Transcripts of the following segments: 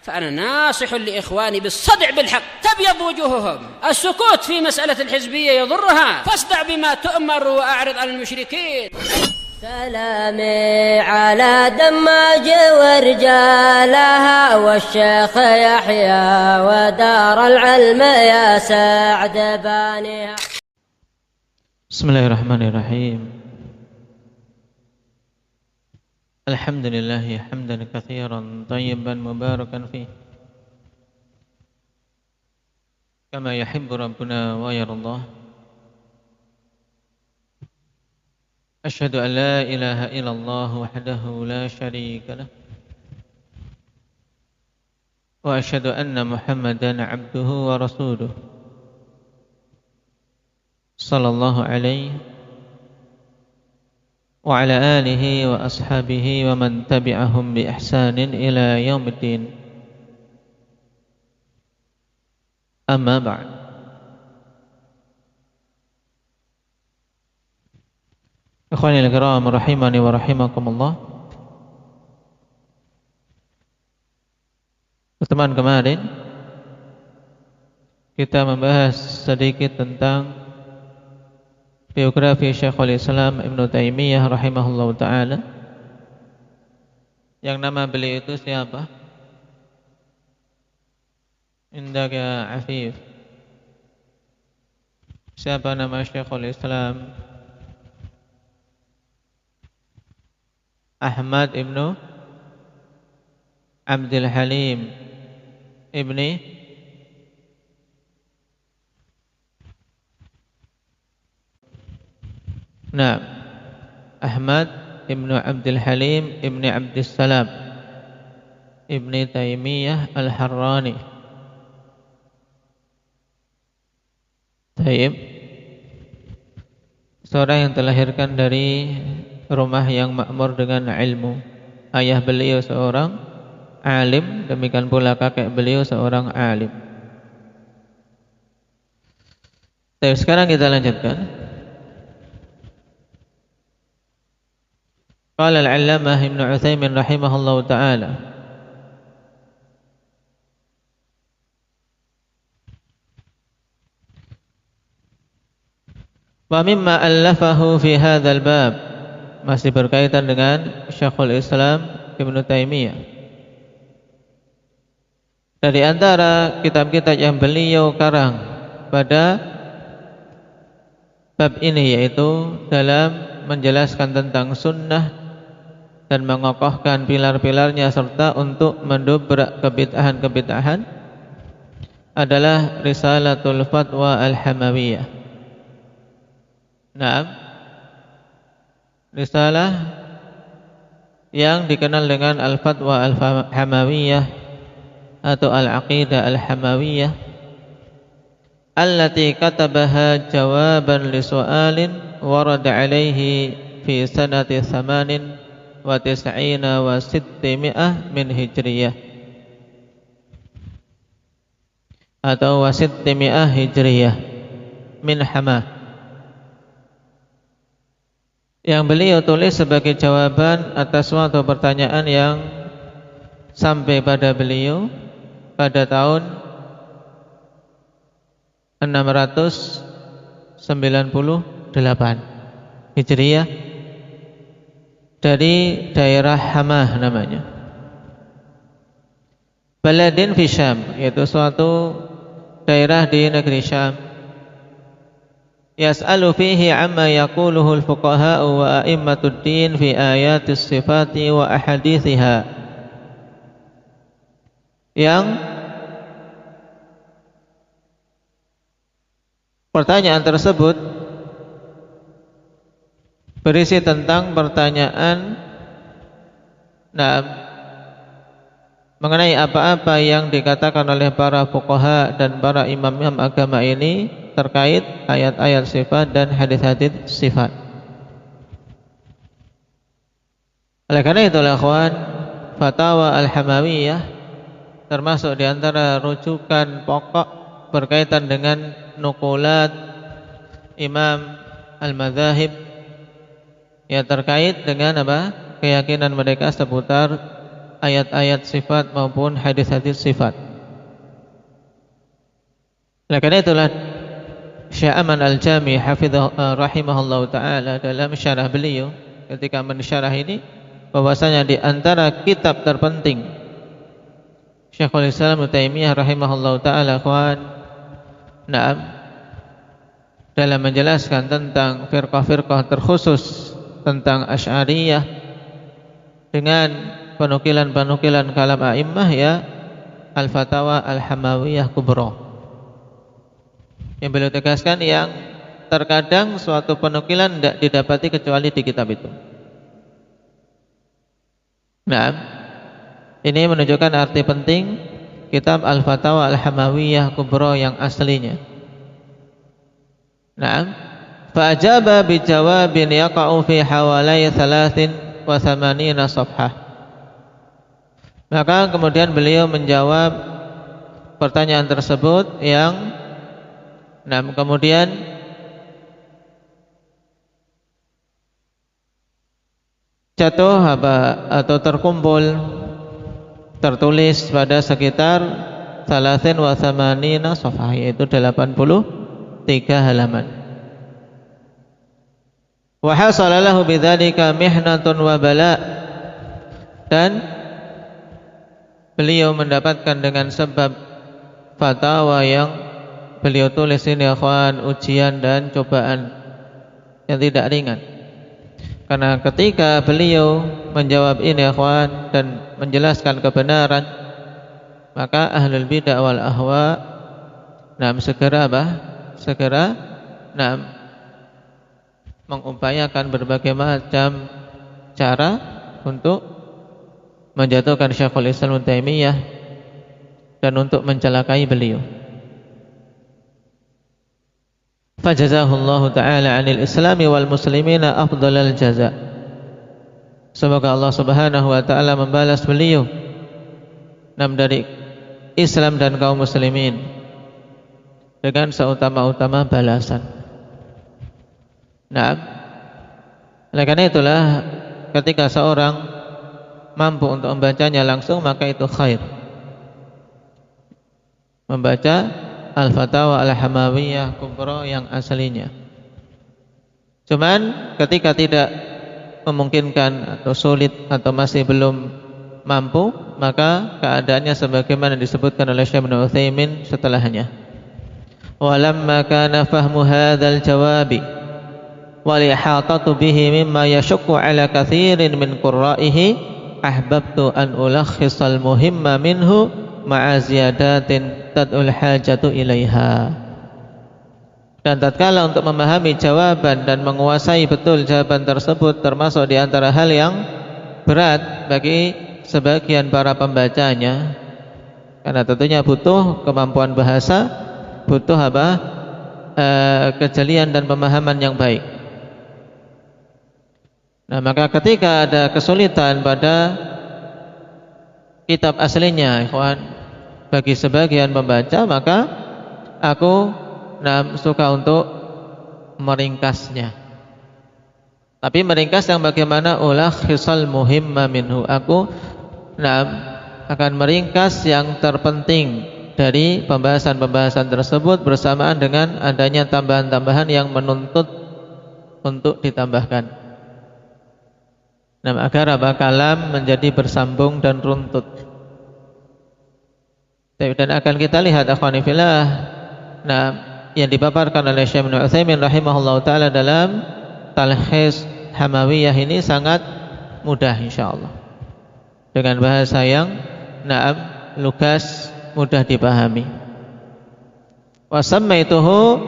فأنا ناصح لإخواني بالصدع بالحق تبيض وجوههم. السكوت في مسألة الحزبية يضرها، فاصدع بما تؤمر وأعرض عن المشركين. سلامي على دماج ورجالها والشيخ يحيى ودار العلم يا سعد بانيها. Bismillahirrahmanirrahim. Alhamdulillah hamdan katsiran tayyiban mubarakan fih kama yuhibbu rabbuna wa yardah. Asyhadu an la ilaha illallah wahdahu la syarika lah wa asyhadu anna Muhammadan abduhu wa rasuluh sallallahu alaihi wa ala alihi wa ashabihi wa man tabi'ahum bi ihsanin ila yaumiddin. Amma ba'd. Ikhwanil kiram rahimani wa rahimakumullah. Pertemuan kemarin kita membahas sedikit tentang biografi Syekhul Islam Ibnu Taimiyah rahimahullahu ta'ala. Yang nama beliau itu siapa? Indaka Afif. Siapa nama Syekhul Islam? Ahmad Ibnu Abdul Halim Ibni Ahmad Ibnu Abdul Halim Ibni Abdissalam Ibni Taimiyah Al-Harrani. Taib, seorang yang terlahirkan dari rumah yang makmur dengan ilmu. Ayah beliau seorang alim, demikian pula kakek beliau seorang alim. Taib, sekarang kita lanjutkan. Qala al-'allamah Ibnu Utsaimin rahimahullahu ta'ala, wa mimma allafahu fi hadzal bab, masih berkaitan dengan Syekhul Islam Ibnu Taimiyah. Dari antara kitab-kitab yang beliau karang pada bab ini, yaitu dalam menjelaskan tentang sunnah dan mengokohkan pilar-pilarnya serta untuk mendobrak kebid'ahan-kebid'ahan, adalah Risalatul Fatwa Al-Hamawiyah. Risalah yang dikenal dengan Al-Fatwa Al-Hamawiyah atau Al-Aqidah Al-Hamawiyah, allati katabaha jawaban li su'alin warada alaihi fi sanati 98 wa 600 min Hijriyah atau wa 600 Hijriyah min Hamah, yang beliau tulis sebagai jawaban atas suatu pertanyaan yang sampai pada beliau pada tahun 698 Hijriyah dari daerah Hamah namanya, baladin fi Syam, yaitu suatu daerah di negeri Syam. Yas'alu fihi amma yaquluhu al-fuqaha wa a'immatud din fi ayatis sifati wa ahadithiha, yang pertanyaan tersebut berisi tentang pertanyaan mengenai apa-apa yang dikatakan oleh para fuqaha dan para imam-imam agama ini terkait ayat-ayat sifat dan hadis-hadis sifat. Oleh karena itu, ikhwan, Fatwa Al-Hamawiyah termasuk di antara rujukan pokok berkaitan dengan nukulat imam al-madzhab, ya, terkait dengan keyakinan mereka seputar ayat-ayat sifat maupun hadis-hadis sifat. Oleh karena itulah Syekh Aman Al-Jami rahimahullah ta'ala dalam syarah beliau ketika mensyarah ini, bahwasanya di antara kitab terpenting Syekhul Islam Ibnu Taimiyah rahimahullah ta'ala dalam menjelaskan tentang firqah-firqah terkhusus tentang Asy'ariyah dengan penukilan-penukilan kalam a'immah, ya Al-Fatawa Al-Hamawiyah Kubra, yang beliau tegaskan yang terkadang suatu penukilan tidak didapati kecuali di kitab itu. Nah, ini menunjukkan arti penting kitab Al-Fatawa Al-Hamawiyah Kubra yang aslinya. Nah, fa'ajaba bijawabin yaqa'u fi hawalai 83 safhah. Maka kemudian beliau menjawab pertanyaan tersebut yang kemudian jatuh atau terkumpul tertulis pada sekitar 83 safhah, yaitu 83 halaman. Wa hasala lahu bidzalika mihnatun wa bala, dan beliau mendapatkan dengan sebab fatwa yang beliau tulis ini akhwan, ujian dan cobaan yang tidak ringan. Karena ketika beliau menjawab ini akhwan dan menjelaskan kebenaran, maka ahlul bid'ah wal ahwa segera mengupayakan berbagai macam cara untuk menjatuhkan Syekhul Islam Ibnu Taimiyah dan untuk mencelakai beliau. Fajazahullahu ta'ala 'anil islami wal muslimina afdhalal jaza. Semoga Allah Subhanahu wa taala membalas beliau dari Islam dan kaum muslimin dengan seutama-utama balasan. Nah, oleh karena itulah ketika seorang mampu untuk membacanya langsung, maka itu khair. Membaca Al-Fatawa Al-Hamawiyah Kubra yang aslinya. Cuman ketika tidak memungkinkan atau sulit atau masih belum mampu, maka keadaannya sebagaimana disebutkan oleh Syekh Ibnu Utsaimin setelahnya. Walamma kana fahmu hadzal jawabi wal ihatatu bihi mimma yashqu ala katsirin min qurra'ihi, ahbabtu an ulakhhisal muhimma minhu ma'a ziyadatin tad'ul hajatu ilaiha. Dan tatkala untuk memahami jawaban dan menguasai betul jawaban tersebut termasuk di antara hal yang berat bagi sebagian para pembacanya, karena tentunya butuh kemampuan bahasa, butuh kejelian dan pemahaman yang baik. Nah, maka ketika ada kesulitan pada kitab aslinya, ikhwan, bagi sebagian pembaca, maka aku suka untuk meringkasnya. Tapi meringkas yang bagaimana? Ulakhsal muhimma minhu. Aku akan meringkas yang terpenting dari pembahasan-pembahasan tersebut bersamaan dengan adanya tambahan-tambahan yang menuntut untuk ditambahkan. Agar kalam menjadi bersambung dan runtut. Dan akan kita lihat akhwani fillah, yang dipaparkan oleh Syekh Ibnu Utsaimin rahimahullah taala dalam Talkhis Hamawiyah ini sangat mudah insyaallah, dengan bahasa yang lugas, mudah dipahami. Wa sammaituhu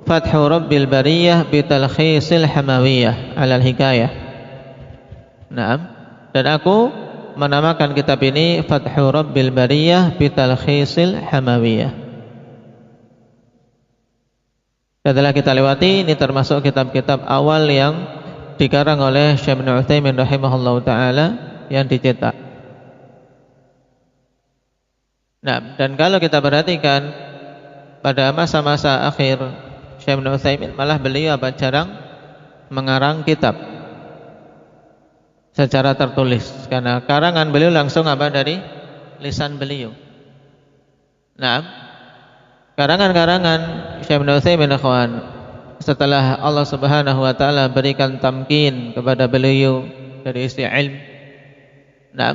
Fathu Rabbil Bariyah bi Talkhisil Hamawiyah 'alal Hikayah. Dan aku menamakan kitab ini Fathu Rabbil Bariyah bi Talkhisil Hamawiyah. Setelah kita lewati, ini termasuk kitab-kitab awal yang dikarang oleh Syekh Ibnu Utsaimin rahimahullahu taala yang dicetak. Dan kalau kita perhatikan pada masa-masa akhir Syekh Ibnu Utsaimin, malah beliau jarang mengarang kitab. secara tertulis, karena karangan beliau langsung apa dari lisan beliau. Nah, karangan-karangan Syekh Ibnu Utsaimin ikhwan, setelah Allah Subhanahu wa taala berikan tamkin kepada beliau dari isi ilmu. Nah,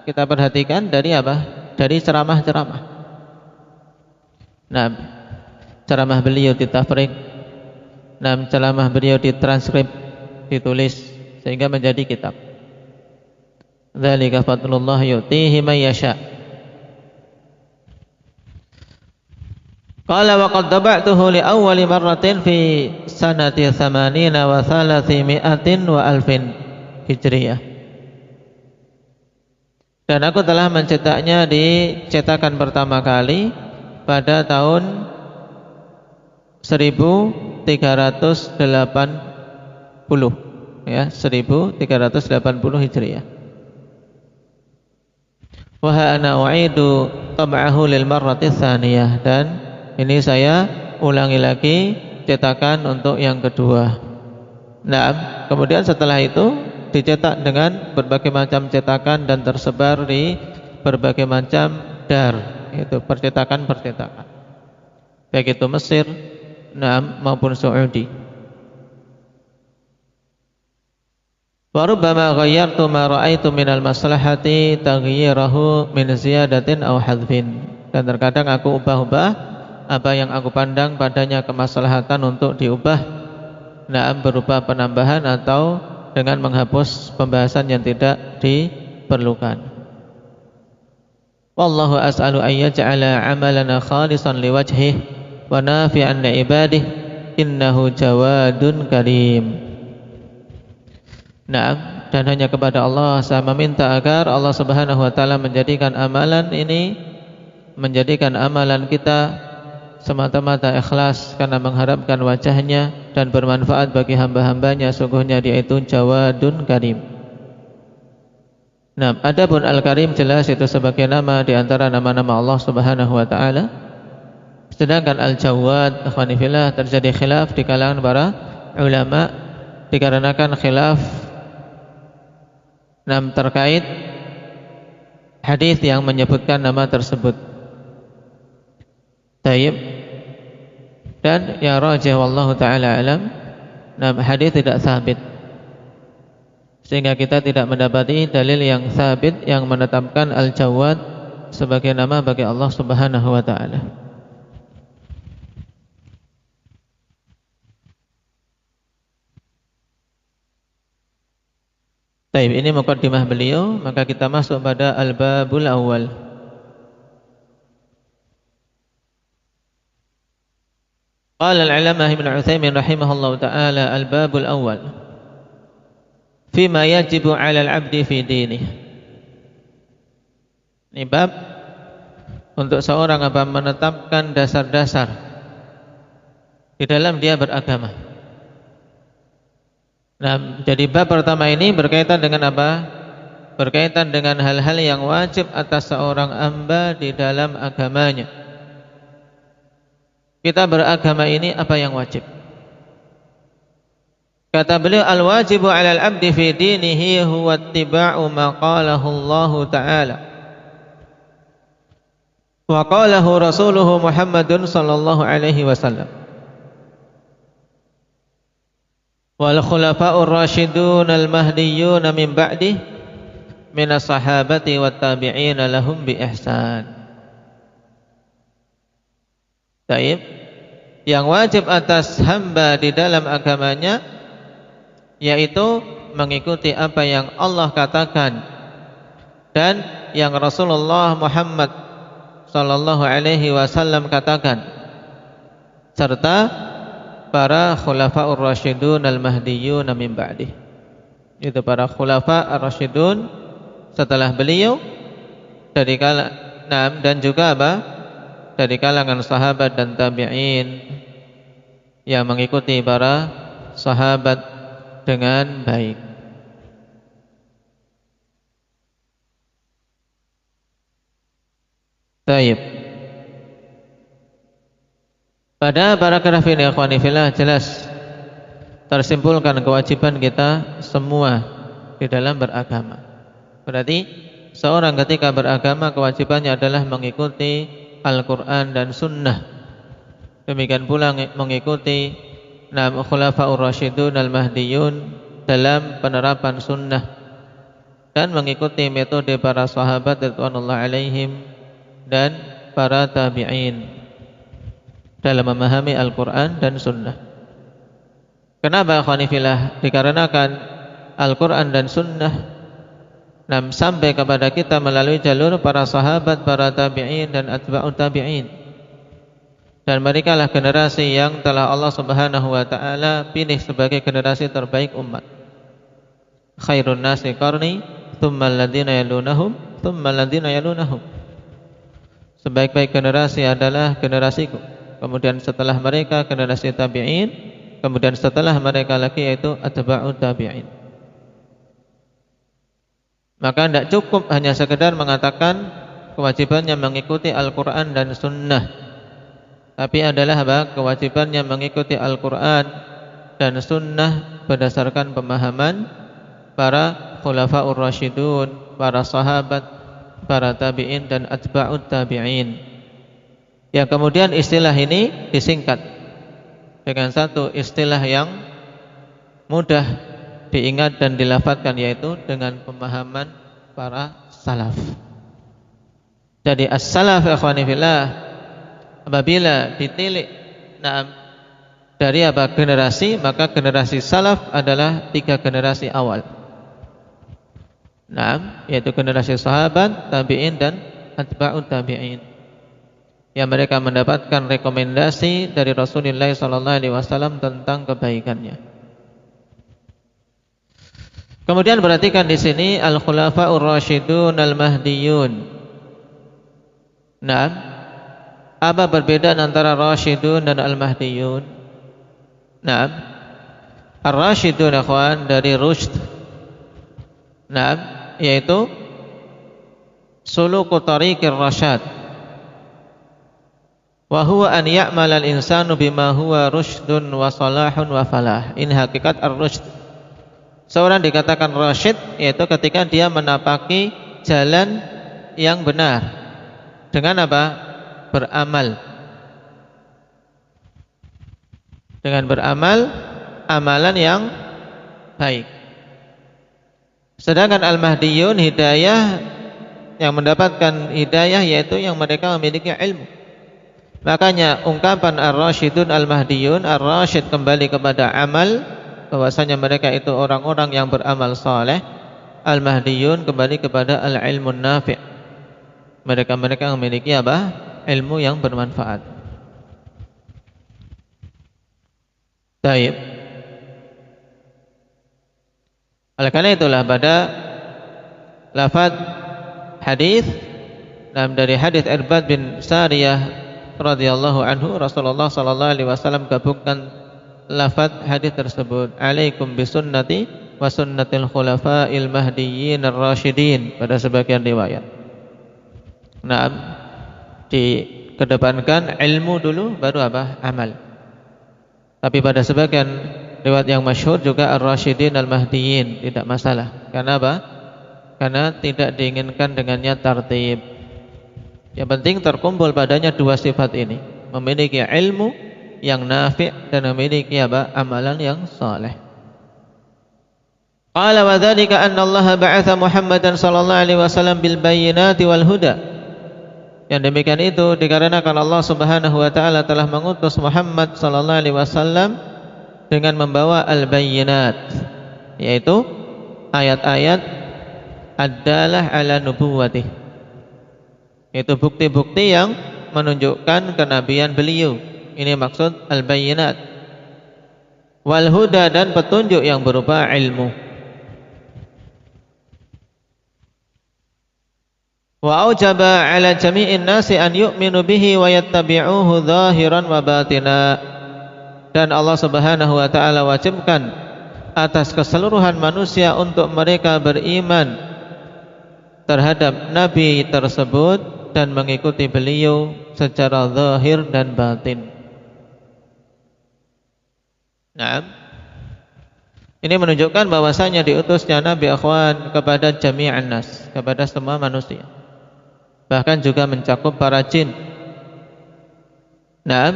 kita perhatikan dari apa? Dari ceramah-ceramah. Nah, ceramah beliau ditafrik. Nah, ceramah beliau ditranskrip, ditulis sehingga menjadi kitab. Dzalika fadlullah yu'tihi man yasha. Qala wa qad taba'tuhu li awwali marratin fi sanati 80 wa 300 wa alfin Hijriyah. Dan aku telah mencetaknya di cetakan pertama kali pada tahun 1380, ya, 1380 Hijriyah. Wa ana u'idu tab'ahu lil marrati tsaniyah, dan ini saya ulangi lagi cetakan untuk yang kedua. Nah, kemudian setelah itu dicetak dengan berbagai macam cetakan dan tersebar di berbagai macam dar, yaitu percetakan-percetakan, baik itu Mesir, maupun Saudi. Wa rubbama ghayyartu ma ra'aitu minal maslahati taghyirahu min ziyadatin aw hadfin. Dan terkadang aku ubah-ubah apa yang aku pandang padanya kemaslahatan untuk diubah, berupa penambahan atau dengan menghapus pembahasan yang tidak diperlukan. Wallahu as'alu an yaj'ala 'amalana khalisan liwajhihi wa nafi'an li ibadihi innahu jawadun karim. Dan hanya kepada Allah saya meminta agar Allah Subhanahu wa taala menjadikan amalan ini, menjadikan amalan kita semata-mata ikhlas karena mengharapkan wajahnya dan bermanfaat bagi hamba-hambanya. Sungguhnya Dia itu Jawadun Karim. Adapun Al-Karim jelas itu sebagai nama di antara nama-nama Allah Subhanahu wa taala. Sedangkan Al-Jawad, ikhwani fillah, terjadi khilaf di kalangan para ulama dikarenakan khilaf terkait hadis yang menyebutkan nama tersebut. Tayyib. Dan yang rajih wallahu taala alam, hadis tidak sabit, sehingga kita tidak mendapati dalil yang sabit yang menetapkan Al-Jawad sebagai nama bagi Allah Subhanahu wa taala. Baik, ini muqaddimah beliau, maka kita masuk pada al-babul awal. Qala al-'allamah Ibnu Utsaimin rahimahullahu taala al-babul awal fima yajibu 'ala al-'abdi fi dinih. Ini bab untuk seorang apa menetapkan dasar-dasar di dalam dia beragama. Jadi bab pertama ini berkaitan dengan apa? Berkaitan dengan hal-hal yang wajib atas seorang hamba di dalam agamanya. Kita beragama ini apa yang wajib? Kata beliau, al-wajibu 'alal 'abdi fi dinihi huwa ittiba'u ma qalahu Allah Ta'ala wa qalahu rasuluhu Muhammadun sallallahu alaihi wasallam wal khulafa'ur rasyidun al mahdiyyun min ba'di minas sahabati wat tabi'in lahum bi ihsan. Baik, yang wajib atas hamba di dalam agamanya yaitu mengikuti apa yang Allah katakan dan yang Rasulullah Muhammad sallallahu alaihi wasallam katakan, serta para khulafa'ur rasyidun al-mahdiyyun min ba'dih. Itu para khulafa ar-rasyidun setelah beliau dari kalangan dan juga apa? Dari kalangan sahabat dan tabi'in yang mengikuti para sahabat dengan baik. Baik. Pada paragraf ini akhwani fillah jelas tersimpulkan kewajiban kita semua di dalam beragama. Berarti seorang ketika beragama kewajibannya adalah mengikuti Al-Quran dan Sunnah. Demikian pula mengikuti Khulafaur Rasyidun Al-Mahdiyun dalam penerapan Sunnah, dan mengikuti metode para sahabat radhiyallahu alaihim dan para tabi'in dalam memahami Al-Quran dan Sunnah. Kenapa khonifillah? Dikarenakan Al-Quran dan Sunnah sampai kepada kita melalui jalur para sahabat, para tabi'in dan atba'ut tabi'in. Dan mereka lah generasi yang telah Allah Subhanahu wa ta'ala pilih sebagai generasi terbaik umat. Khairun nasi qarni, thumma alladhina yalunahum, thumma alladhina yalunahum. Sebaik-baik generasi adalah generasiku. Kemudian setelah mereka generasi tabi'in, kemudian setelah mereka lagi yaitu atba'ut tabi'in. Maka tidak cukup hanya sekedar mengatakan kewajibannya mengikuti Al-Quran dan Sunnah, tapi adalah kewajibannya mengikuti Al-Quran dan Sunnah berdasarkan pemahaman para Khulafaur Rasyidun, para sahabat, para tabi'in dan atba'ut tabi'in. Yang kemudian istilah ini disingkat dengan satu istilah yang mudah diingat dan dilafadzkan, yaitu dengan pemahaman para salaf. Jadi as-salaf ikhwani fillah, apabila ditilik dari generasi, maka generasi salaf adalah 3 generasi awal. Yaitu generasi sahabat, tabi'in dan atba'ut tabi'in, yang mereka mendapatkan rekomendasi dari Rasulullah SAW tentang kebaikannya. Kemudian perhatikan di sini Al-Khulafaur Rasyidun Al-Mahdiyun. Apa perbedaan antara Rasyidun dan Al-Mahdiyun? Ar-Rasyidun ikhwan dari rusyd. Yaitu suluku tariqir rasyad. Wa huwa an ya'mal al-insanu bima huwa rusydun wa salahun wa falah. Ini hakikat ar-rusyd. Seorang dikatakan rasyid yaitu ketika dia menapaki jalan yang benar dengan apa? Beramal. Dengan beramal amalan yang baik. Sedangkan Al-Mahdiyun hidayah, yang mendapatkan hidayah yaitu yang mereka memiliki ilmu. Makanya ungkapan Ar-Rasyidun Al-Mahdiyun, Ar-Rasyid kembali kepada amal, bahwasanya mereka itu orang-orang yang beramal saleh. Al-Mahdiyun kembali kepada al-ilmun nafi'. Mereka-mereka yang memiliki apa? Ilmu yang bermanfaat. Baik. Oleh karena itulah pada lafaz hadis dari hadis Irbad bin Sariyah radhiyallahu anhu, Rasulullah sallallahu alaihi wasallam gabungkan lafaz hadis tersebut, alaikum bisunnati wa sunnatil khulafa'il mahdiyyin ar-rasyidin, pada sebagian riwayat. Dikedepankan ilmu dulu baru apa? Amal. Tapi pada sebagian riwayat yang masyhur juga ar-rasyidin al-mahdiyyin, tidak masalah. Karena apa? Karena tidak diinginkan dengannya tartib. Yang penting terkumpul padanya 2 sifat ini, memiliki ilmu yang nafi' dan memiliki apa? Amalan yang saleh. Qala wa dzalika anna Allah ba'atha Muhammadan sallallahu alaihi wasallam bil bayyinati wal huda. Yang demikian itu dikarenakan Allah Subhanahu wa taala telah mengutus Muhammad sallallahu alaihi wasallam dengan membawa al-bayyinat, yaitu ayat-ayat ad-dalah ala nubuwwatih. Itu bukti-bukti yang menunjukkan kenabian beliau. Ini maksud al-bayyinat. Wal huda, dan petunjuk yang berupa ilmu. Wa aujaba ala jami'in nasi an yu'minu bihi wa yattabi'uhu zahiran wa batina. Dan Allah Subhanahu wa taala wajibkan atas keseluruhan manusia untuk mereka beriman terhadap nabi tersebut dan mengikuti beliau secara zahir dan batin. Ini menunjukkan bahwasanya diutusnya Nabi akhwan kepada jami'an nas, kepada semua manusia. Bahkan juga mencakup para jin. Naam,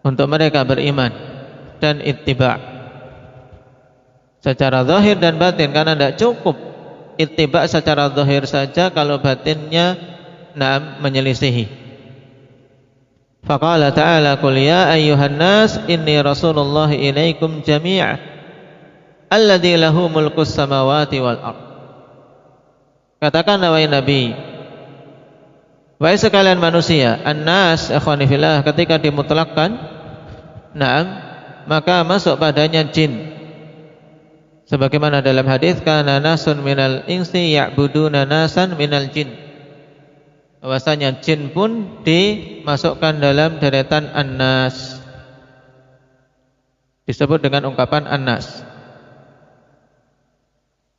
untuk mereka beriman dan ittiba' secara zahir dan batin, karena tidak cukup ittiba' secara zahir saja kalau batinnya naam menyelisihi. Faqala ta'ala qul ya ayyuhan nas inni rasulullah ilaikum jami'a alladzi lahu mulkus samawati wal ard. Katakan wahai Nabi, wahai sekalian manusia, an-nas ikhwani fillah, ketika dimutlakkan na'am, maka masuk padanya jin. Sebagaimana dalam hadis, kana nasun minal insi ya'buduna nasan minal jin. Bahwasanya jin pun dimasukkan dalam deretan an-nas, disebut dengan ungkapan an-nas.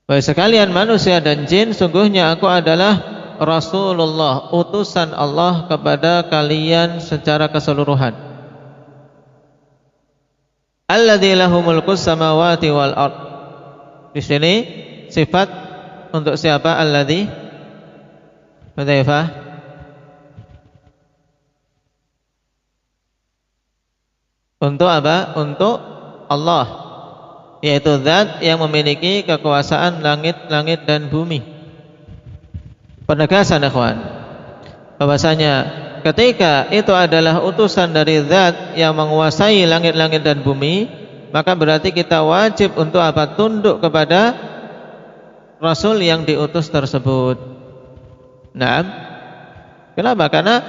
Baik sekalian manusia dan jin, sungguhnya aku adalah Rasulullah, utusan Allah kepada kalian secara keseluruhan. Alladzi lahu mulkus samawati wal ard. Di sini sifat untuk siapa? Alladzi Hudzaifah. Untuk apa? Untuk Allah, yaitu zat yang memiliki kekuasaan langit-langit dan bumi. Penegasan ikhwan, bahwasanya ketika itu adalah utusan dari zat yang menguasai langit-langit dan bumi, maka berarti kita wajib untuk apa? Tunduk kepada Rasul yang diutus tersebut. Naam. Kenapa? Karena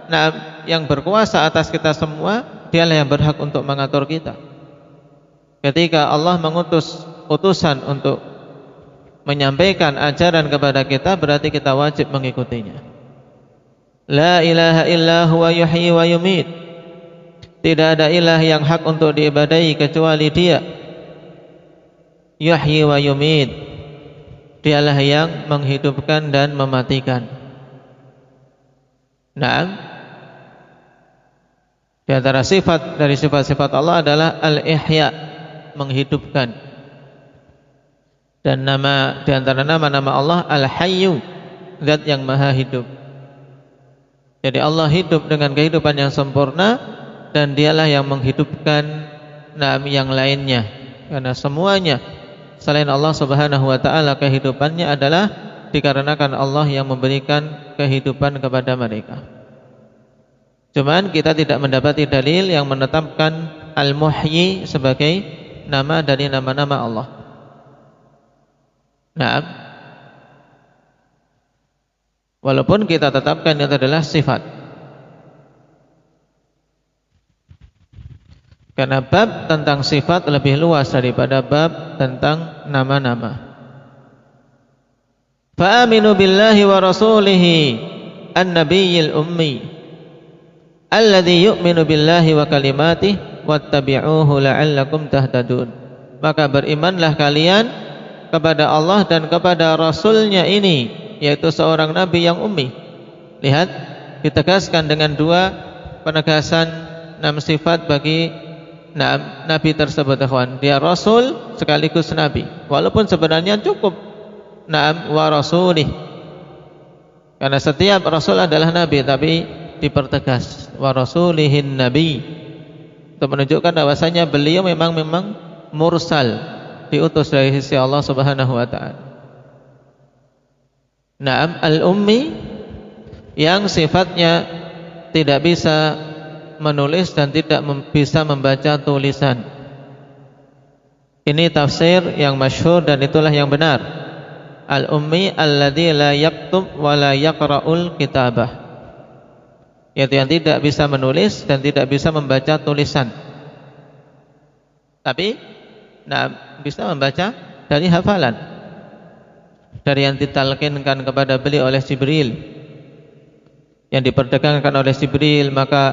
naam, yang berkuasa atas kita semua, dialah yang berhak untuk mengatur kita. Ketika Allah mengutus utusan untuk menyampaikan ajaran kepada kita, berarti kita wajib mengikutinya. La ilaha illa huwa yuhyi wa yumit. Tidak ada ilah yang hak untuk diibadahi kecuali Dia. Yuhyi wa yumit. Dialah yang menghidupkan dan mematikan. Naam. Di antara sifat dari sifat-sifat Allah adalah al-ihya, menghidupkan. Dan nama di antara nama-nama Allah al-hayyu, zat yang maha hidup. Jadi Allah hidup dengan kehidupan yang sempurna, dan dialah yang menghidupkan yang lainnya. Karena semuanya selain Allah subhanahu wa ta'ala kehidupannya adalah dikarenakan Allah yang memberikan kehidupan kepada mereka. Cuman kita tidak mendapati dalil yang menetapkan Al-Muhyi sebagai nama dari nama-nama Allah. Naam. Walaupun kita tetapkan itu adalah sifat. Karena bab tentang sifat lebih luas daripada bab tentang nama-nama. Fa'aminu billahi wa rasulihi an-nabiyyil ummi alladzi yu'minu billahi wa kalimatihi wattabi'uhu la'allakum tahtadun. Maka berimanlah kalian kepada Allah dan kepada Rasulnya ini, yaitu seorang Nabi yang ummi. Lihat, ditegaskan dengan dua penegasan 6 sifat bagi Nabi tersebut, ikhwan. Dia Rasul sekaligus Nabi, walaupun sebenarnya cukup wa rasulih, karena setiap Rasul adalah Nabi, tapi dipertegas wa rasulihin nabi, untuk menunjukkan bahwasanya beliau memang mursal, diutus dari sisi Allah Subhanahu wa taala. Naam, al-ummi, yang sifatnya tidak bisa menulis dan tidak bisa membaca tulisan. Ini tafsir yang masyhur dan itulah yang benar. Al-ummi alladzi la yaktub wa la yaqra'ul kitabah, yaitu yang tidak bisa menulis dan tidak bisa membaca tulisan, tapi bisa membaca dari hafalan, dari yang ditalkinkan kepada beliau oleh Jibril, yang diperdagangkan oleh Jibril. Maka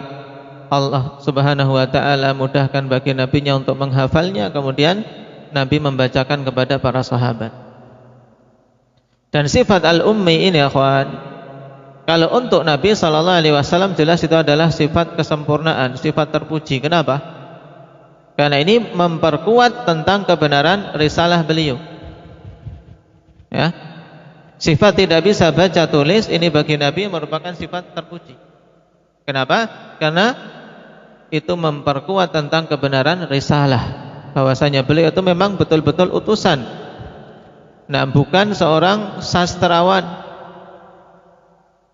Allah Subhanahu wa ta'ala mudahkan bagi nabinya untuk menghafalnya, kemudian Nabi membacakan kepada para sahabat. Dan sifat al-ummi ini, akhwan, kalau untuk Nabi SAW jelas itu adalah sifat kesempurnaan, sifat terpuji. Kenapa? Karena ini memperkuat tentang kebenaran risalah beliau. Ya. Sifat tidak bisa baca tulis ini bagi Nabi merupakan sifat terpuji. Kenapa? Karena itu memperkuat tentang kebenaran risalah, bahwasanya beliau itu memang betul-betul utusan. Nah, bukan seorang sastrawan.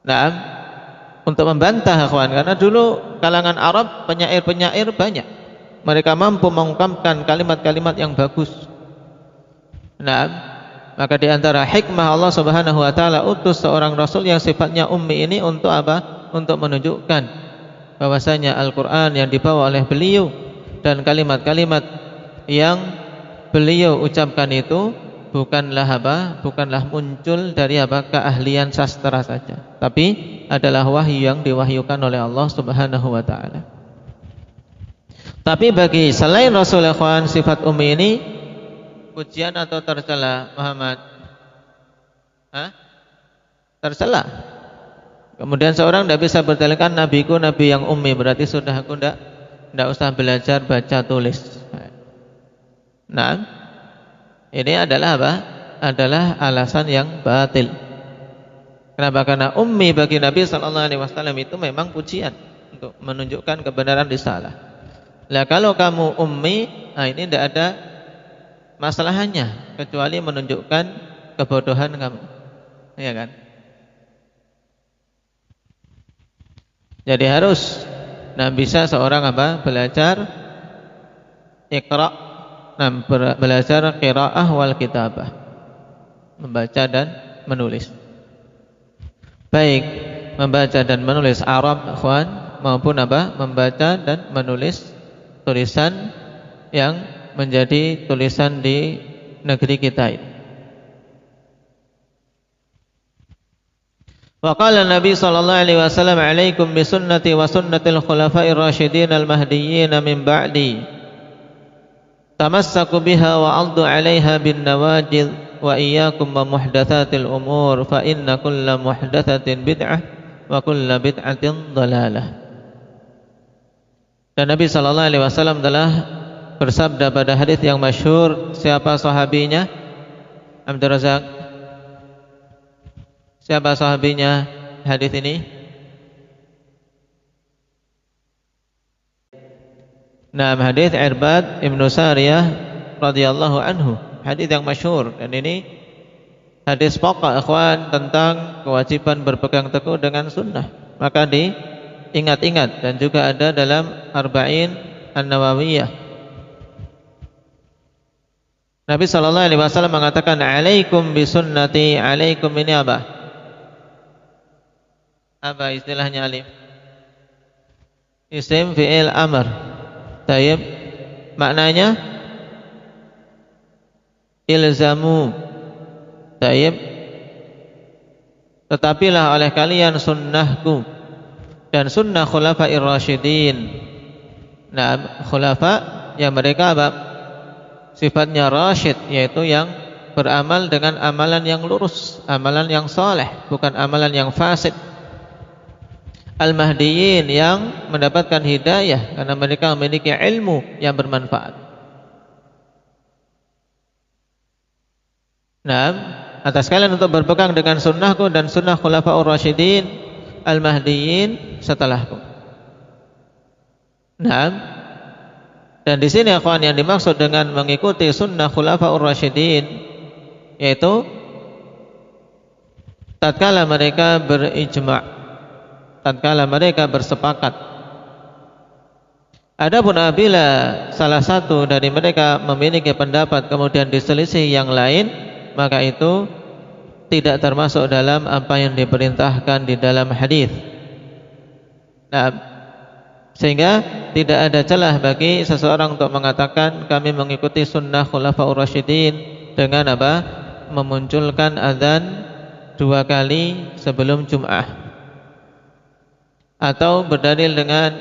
Nah, untuk membantah akhwan, karena dulu kalangan Arab penyair-penyair banyak. Mereka mampu mengungkapkan kalimat-kalimat yang bagus. Nah, maka di antara hikmah Allah Subhanahu wa taala utus seorang rasul yang sifatnya ummi ini untuk apa? Untuk menunjukkan bahwasanya Al-Qur'an yang dibawa oleh beliau dan kalimat-kalimat yang beliau ucapkan itu bukanlah muncul dari keahlian sastra saja, tapi adalah wahyu yang diwahyukan oleh Allah Subhanahu wa taala. Tapi bagi selain Rasulullah sifat ummi ini pujian atau tercela, Muhammad? Tercela. Kemudian seorang tidak bisa berdalilkan nabiku nabi yang ummi, berarti sudah aku tidak usah belajar baca tulis. Nah, ini adalah apa? Adalah alasan yang batil. Kenapa? Karena ummi bagi Nabi SAW itu memang pujian untuk menunjukkan kebenaran risalah. Lah kalau kamu ummi, ini tidak ada masalahnya kecuali menunjukkan kebodohan kamu, ya kan? Jadi harus bisa seorang belajar iqra, belajar qiraah wal kitabah, membaca dan menulis. Baik membaca dan menulis Arab ikhwan maupun membaca dan menulis tulisan yang menjadi tulisan di negeri kita ini. Wa qala Nabi sallallahu alaihi wasallam, "Alaikum bi sunnati wa sunnatil khulafa'ir rasyidin al-mahdiyyin min ba'di. Tamassaku biha wa 'addu 'alaiha bin nawajid wa iyyakum wa muhdatsatil umur fa inna kulla muhdatsatin bid'ah wa kulla bid'atin dhalalah." Dan Nabi sallallahu alaihi wasallam telah bersabda pada hadis yang masyhur, siapa sahabinya? Abdul Razak. Siapa sahabinya hadis ini? Nah, hadis Irbad Ibnu Sariyah radhiyallahu anhu, hadis yang masyhur, dan ini hadis pokok ikhwan tentang kewajiban berpegang teguh dengan sunnah. Maka diingat-ingat, dan juga ada dalam Arba'in An-Nawawiyah. Nabi sallallahu alaihi wasallam mengatakan, "Alaikum bisunnati." Alaikum ini apa? Apa istilahnya alif? Isim fi'il amr. Tayyib. Maknanya ilzamu. Tayyib. Tetapilah oleh kalian sunnahku dan sunnah khulafa'ir rasyidin. Nah, khulafa yang mereka sifatnya rasyid, yaitu yang beramal dengan amalan yang lurus, amalan yang saleh, bukan amalan yang fasid. Al-Mahdiyyin yang mendapatkan hidayah karena mereka memiliki ilmu yang bermanfaat. Nah, atas kalian untuk berpegang dengan sunnahku dan sunnah khulafa'ur rasyidin Al-Mahdiyyin setelahku. Nah, dan di sini akhwan yang dimaksud dengan mengikuti sunnah khulafa'ur rasyidin yaitu tatkala mereka berijma', tatkala mereka bersepakat. Adapun apabila salah satu dari mereka memiliki pendapat kemudian diselisih yang lain, maka itu tidak termasuk dalam apa yang diperintahkan di dalam hadis. Nah, sehingga tidak ada celah bagi seseorang untuk mengatakan kami mengikuti sunnah khulafa'ur rasyidin dengan memunculkan azan 2 kali sebelum Jum'ah, atau berdalil dengan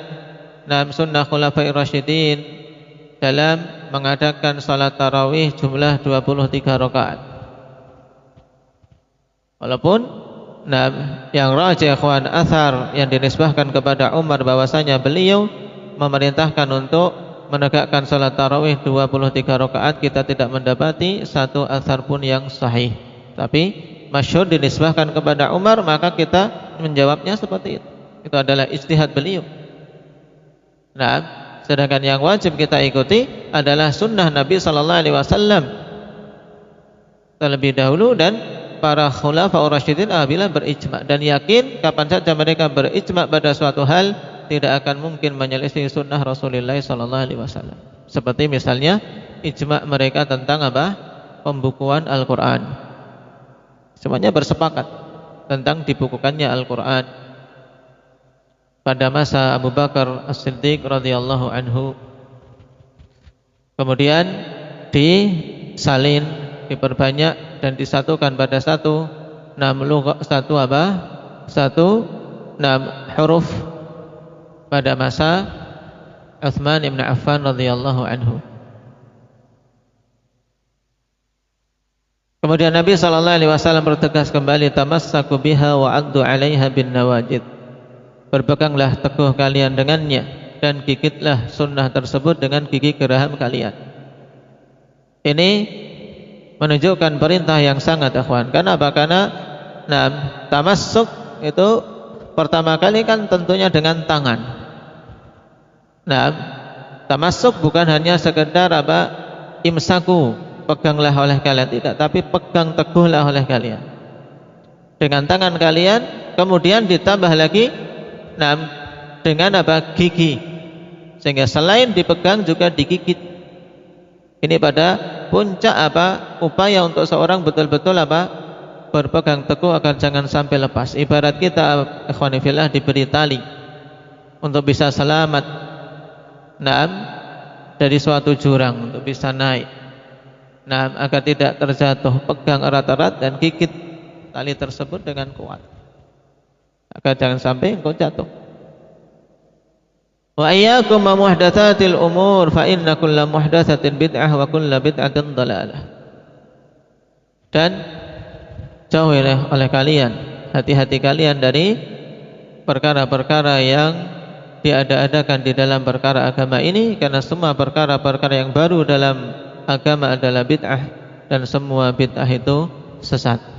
sunnah khulafa'ir rasyidin dalam mengadakan salat tarawih jumlah 23 rakaat. Walaupun yang rajih ikhwan athar yang dinisbahkan kepada Umar bahwasanya beliau memerintahkan untuk menegakkan salat tarawih 23 rakaat kita tidak mendapati satu athar pun yang sahih. Tapi masyhur dinisbahkan kepada Umar, maka kita menjawabnya seperti itu. Itu adalah ijtihad beliau. Nah, sedangkan yang wajib kita ikuti adalah sunnah Nabi sallallahu alaihi wasallam terlebih dahulu dan para khulafaur rasyidin apabila berijma, dan yakin kapan saja mereka berijma pada suatu hal tidak akan mungkin menyelisih sunnah Rasulullah sallallahu alaihi wasallam. Seperti misalnya ijma mereka tentang apa? Pembukuan Al-Qur'an. Semuanya bersepakat tentang dibukukannya Al-Qur'an pada masa Abu Bakar As-Siddiq radhiyallahu anhu. Kemudian disalin, diperbanyak dan disatukan pada satu huruf pada masa Utsman bin Affan radhiyallahu anhu. Kemudian Nabi sallallahu alaihi wasallam bertegas kembali, tamassaku biha wa 'addu 'alaiha bin nawajid. Berpeganglah teguh kalian dengannya dan gigitlah sunnah tersebut dengan gigi geraham kalian. Ini menunjukkan perintah yang sangat ikhwan. Kenapa? Karena tamassuk itu pertama kali kan tentunya dengan tangan. Tamassuk bukan hanya sekedar imsaku, peganglah oleh kalian, tidak, tapi pegang teguhlah oleh kalian dengan tangan kalian. Kemudian ditambah lagi dengan gigi, sehingga selain dipegang juga digigit. Ini pada puncak upaya untuk seorang betul-betul berpegang teguh agar jangan sampai lepas. Ibarat kita ikhwani fillah diberi tali untuk bisa selamat dari suatu jurang, untuk bisa naik, agar tidak terjatuh, pegang erat-erat dan gigit tali tersebut dengan kuat agar jangan sampai engkau jatuh. Wa iyyakum wa muhdatsatil umur fa inna kulla muhdatsatin bid'ah wa kulla bid'atin dhalalah. Dan jauhilah oleh kalian, hati-hati kalian dari perkara-perkara yang diada-adakan di dalam perkara agama ini, karena semua perkara-perkara yang baru dalam agama adalah bid'ah dan semua bid'ah itu sesat.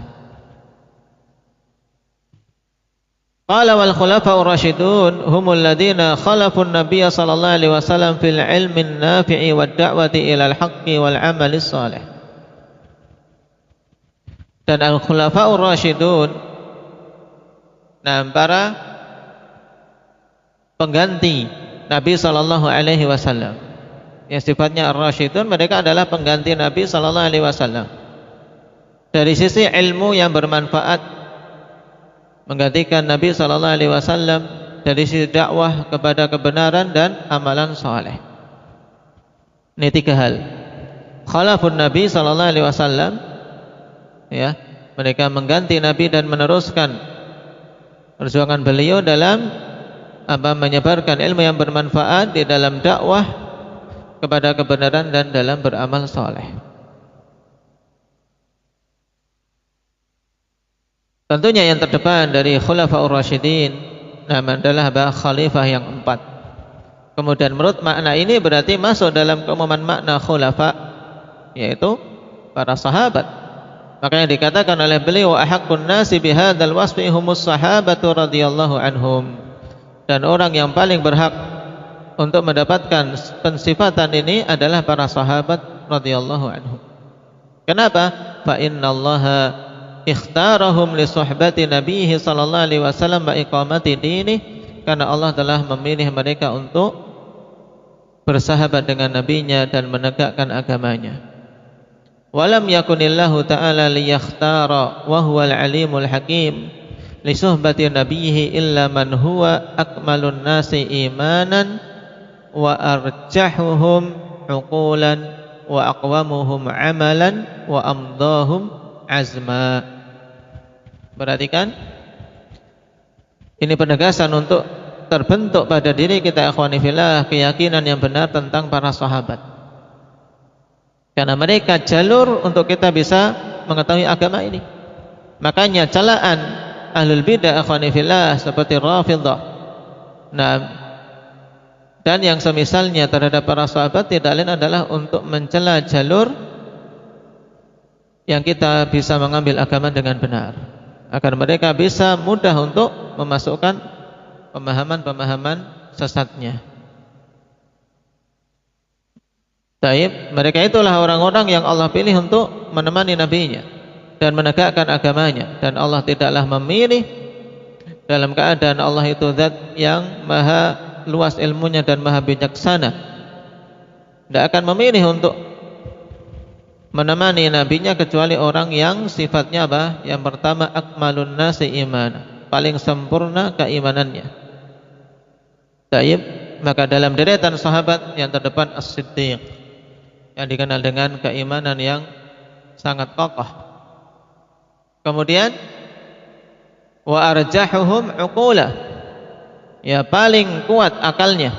Qala wal khulafa'ur rasyidun humul ladzina khalafun nabiyya sallallahu alaihi wasallam fil ilmi an-nafi'i wad da'wati ilal haqqi wal 'amalis shalih. Dan al khulafa'ur rasyidun, para pengganti Nabi sallallahu alaihi wasallam, yang sifatnya ar-rasyidun, mereka adalah pengganti Nabi sallallahu alaihi wasallam dari sisi ilmu yang bermanfaat, menggantikan Nabi sallallahu alaihi wasallam dari sisi dakwah kepada kebenaran dan amalan saleh. Ini tiga hal. Khalafun Nabi sallallahu alaihi wasallam, mereka mengganti Nabi dan meneruskan perjuangan beliau dalam menyebarkan ilmu yang bermanfaat di dalam dakwah kepada kebenaran dan dalam beramal saleh. Tentunya yang terdepan dari Khulafaur Rasyidin adalah khalifah yang 4. Kemudian menurut makna ini berarti masuk dalam keumuman makna khulafa, yaitu para sahabat. Makanya dikatakan oleh beliau, ahaqqun nasi bihadzal wasfi humus sahabatu radhiyallahu anhum. Dan orang yang paling berhak untuk mendapatkan pensifatan ini adalah para sahabat radhiyallahu anhum. Kenapa? Fa innallaha ikhtarahum li suhbati nabiyhi sallallahu alaihi wasallam wa iqamati dini, karena Allah telah memilih mereka untuk bersahabat dengan nabinya dan menegakkan agamanya. Walam yakunillahu ta'ala liyakhtara wa huwal alimul hakim li suhbati nabiyhi illa man huwa akmalun nasi imanan wa arjahuhum uqulan wa aqwamuhum amalan wa amdahum azma. Perhatikan, ini penegasan untuk terbentuk pada diri kita ikhwani fillah keyakinan yang benar tentang para sahabat, karena mereka jalur untuk kita bisa mengetahui agama ini. Makanya celaan ahlul bidah ikhwani fillah seperti Rafidhah dan yang semisalnya terhadap para sahabat tidak lain adalah untuk mencela jalur yang kita bisa mengambil agama dengan benar, agar mereka bisa mudah untuk memasukkan pemahaman-pemahaman sesatnya. Taib, mereka itulah orang-orang yang Allah pilih untuk menemani nabinya dan menegakkan agamanya, dan Allah tidaklah memilih dalam keadaan Allah itu zat yang maha luas ilmunya dan maha bijaksana, tidak akan memilih untuk menemani nabinya kecuali orang yang sifatnya apa? Yang pertama, akmalun nasi iman, paling sempurna keimanannya. Taib, maka dalam deretan sahabat yang terdepan As-Siddiq, yang dikenal dengan keimanan yang sangat kokoh. Kemudian wa arjahuhum uqula, ya paling kuat akalnya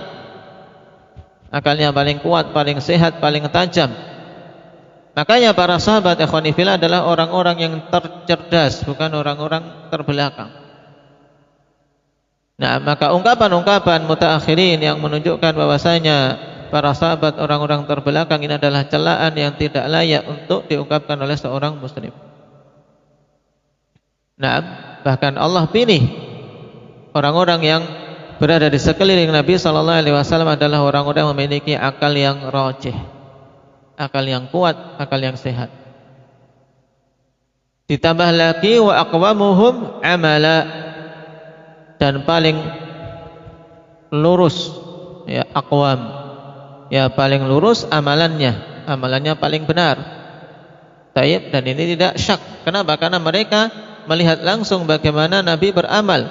paling kuat, paling sehat, paling tajam. Makanya para sahabat ikhwani fillah adalah orang-orang yang tercerdas, bukan orang-orang terbelakang. Nah, maka ungkapan-ungkapan mutaakhirin yang menunjukkan bahwasanya para sahabat orang-orang terbelakang ini adalah celaan yang tidak layak untuk diungkapkan oleh seorang muslim. Nah, bahkan Allah pilih orang-orang yang berada di sekeliling Nabi sallallahu alaihi wasallam adalah orang-orang yang memiliki akal yang rajih, akal yang kuat, akal yang sehat. Ditambah lagi wa aqwamuhum amala, dan paling lurus, ya aqwam, ya paling lurus amalannya paling benar. Taib, dan ini tidak syak. Kenapa? Karena mereka melihat langsung bagaimana Nabi beramal,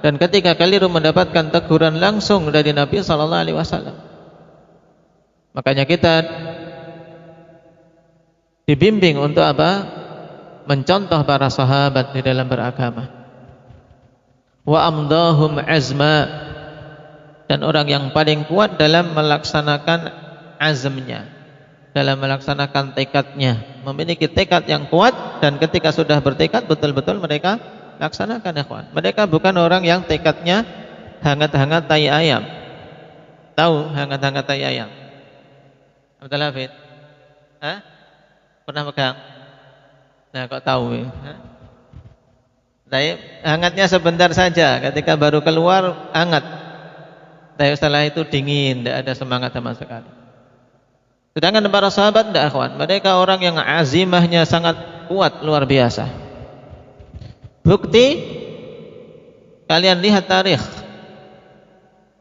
dan ketika keliru mendapatkan teguran langsung dari Nabi sallallahu alaihi wasallam. Makanya kita dibimbing untuk apa? Mencontoh para sahabat di dalam beragama. Wa amdahum azma, dan orang yang paling kuat dalam melaksanakan azmnya, dalam melaksanakan tekadnya, memiliki tekad yang kuat, dan ketika sudah bertekad betul-betul mereka laksanakan, ikhwan. Mereka bukan orang yang tekadnya hangat-hangat tai ayam. Tahu hangat-hangat tai ayam? Betul Hafid? Hah? Pernah pegang? Nah, kok tahu ya? Tapi hangatnya sebentar saja, ketika baru keluar hangat. Tapi setelah itu dingin, tidak ada semangat sama sekali. Sedangkan para sahabat tidak, ikhwan. Mereka orang yang azimahnya sangat kuat, luar biasa. Bukti, kalian lihat tarikh.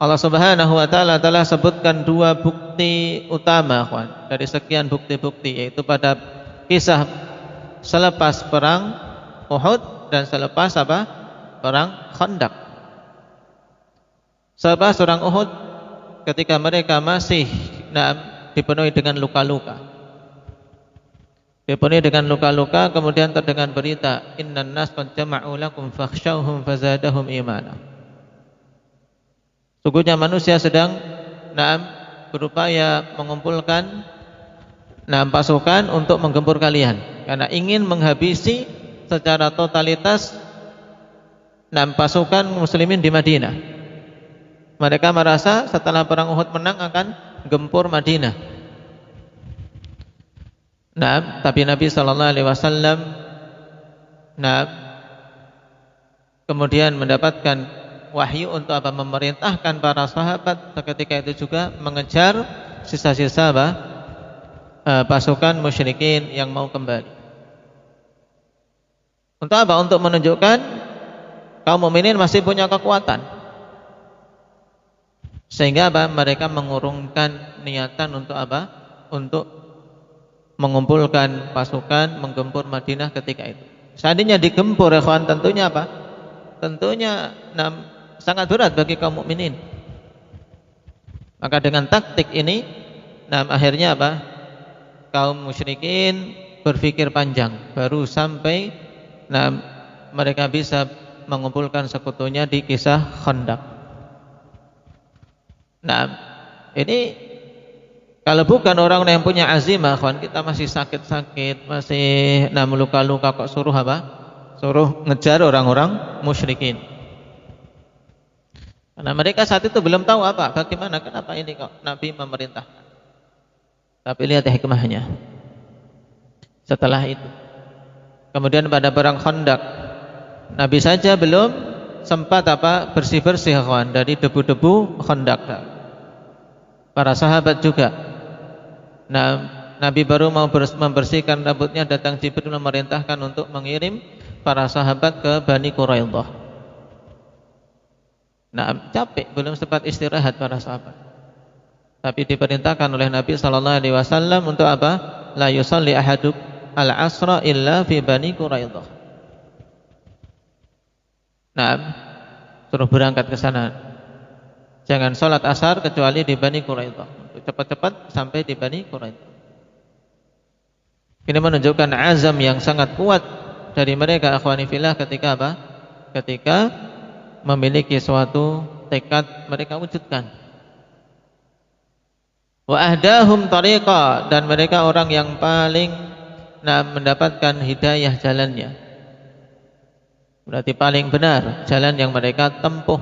Allah Subhanahu wa taala telah sebutkan dua bukti utama, ikhwan, dari sekian bukti-bukti, yaitu pada kisah selepas perang Uhud dan selepas apa? Perang Khandaq. Selepas perang Uhud, ketika mereka masih dipenuhi dengan luka-luka, kemudian terdengar berita, innan nas qad jama'u lakum fakhshawhum fazadahum imana. Sungguhnya manusia sedang berupaya mengumpulkan pasukan untuk menggempur kalian, karena ingin menghabisi secara totalitas pasukan muslimin di Madinah. Mereka merasa setelah perang Uhud menang akan gempur Madinah. Tapi Nabi sallallahu alaihi wasallam kemudian mendapatkan wahyu untuk apa? Memerintahkan para sahabat ketika itu juga mengejar sisa-sisa pasukan musyrikin yang mau kembali. Untuk apa? Untuk menunjukkan kaum mukminin masih punya kekuatan, sehingga apa? Mereka mengurungkan niatan untuk apa? Untuk mengumpulkan pasukan menggempur Madinah ketika itu. Seandainya digempur, ikhwan, tentunya apa? Tentunya sangat berat bagi kaum mukminin. Maka dengan taktik ini, akhirnya apa? Kaum musyrikin berpikir panjang, baru sampai mereka bisa mengumpulkan sekutunya di kisah Khandaq. Ini kalau bukan orang yang punya azimah, kawan, kita masih sakit-sakit, masih luka-luka, kok suruh apa? Suruh ngejar orang-orang musyrikin. Karena mereka saat itu belum tahu bagaimana, kenapa ini kok Nabi memerintahkan. Tapi lihat hikmahnya. Setelah itu, kemudian pada perang Khandaq, Nabi saja belum sempat bersih-bersih dari debu-debu Khandaq. Para sahabat juga. Nah, Nabi baru mau membersihkan rambutnya, datang Jibril memerintahkan untuk mengirim para sahabat ke Bani Quraidah. Nah, capek, belum sempat istirahat para sahabat. Tapi diperintahkan oleh Nabi sallallahu alaihi wasallam untuk apa? La yusalli ahaduk al-asra illa fi Bani Quraidah. Nah, suruh berangkat ke sana. Jangan sholat asar kecuali di Bani Quraidah. Cepat-cepat sampai di Bani Quraidah. Ini menunjukkan azam yang sangat kuat dari mereka akhwani fillah ketika apa? Ketika memiliki suatu tekad mereka wujudkan. Wa ahdahum tariqa, dan mereka orang yang paling mendapatkan hidayah jalannya. Berarti paling benar jalan yang mereka tempuh.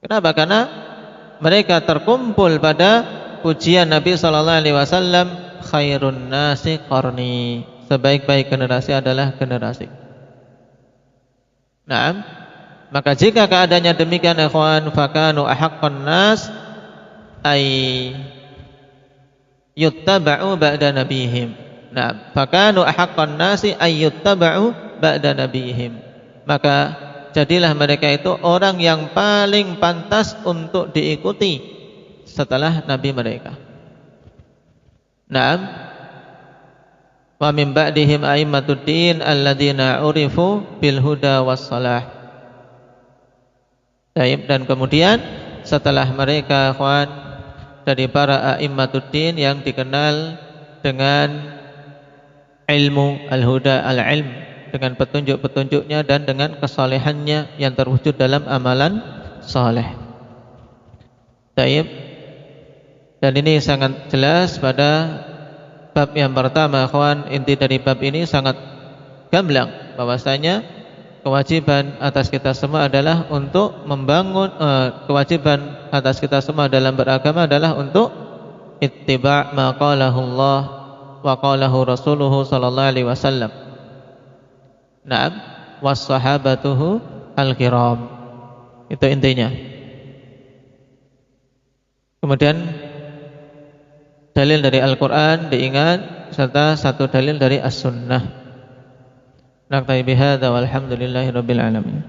Kenapa? Karena mereka terkumpul pada pujian Nabi sallallahu alaihi wasallam, khairun nasi qarni. Sebaik-baik generasi adalah generasi. Naam. Maka jika keadaannya demikian ikhwan, fakanu ahaqqan nas ay yuttaba'u ba'da nabihim. Nah, fakanu ahaqqan nasi ay yuttaba'u ba'da nabihim. Maka jadilah mereka itu orang yang paling pantas untuk diikuti setelah nabi mereka. Naam. Wa min ba'dihim a'immatud din alladzina urifu bil huda was salah. Dan kemudian setelah mereka ikhwan, dari para a'immatud-din yang dikenal dengan ilmu al-huda al-ilm, dengan petunjuk-petunjuknya dan dengan kesalehannya yang terwujud dalam amalan saleh. Baik. Dan ini sangat jelas pada bab yang pertama ikhwan, inti dari bab ini sangat gamblang bahwasanya kewajiban atas kita semua adalah untuk membangun kewajiban atas kita semua dalam beragama adalah untuk ittiba' ma qalahu Allah wa qalahu rasuluhu sallallahu alaihi wasallam. Naam, was sahabatuhu al-kiram. Itu intinya. Kemudian dalil dari Al-Qur'an diingat serta satu dalil dari As-Sunnah. Naktabi bihadza walhamdulillahi rabbil alamin.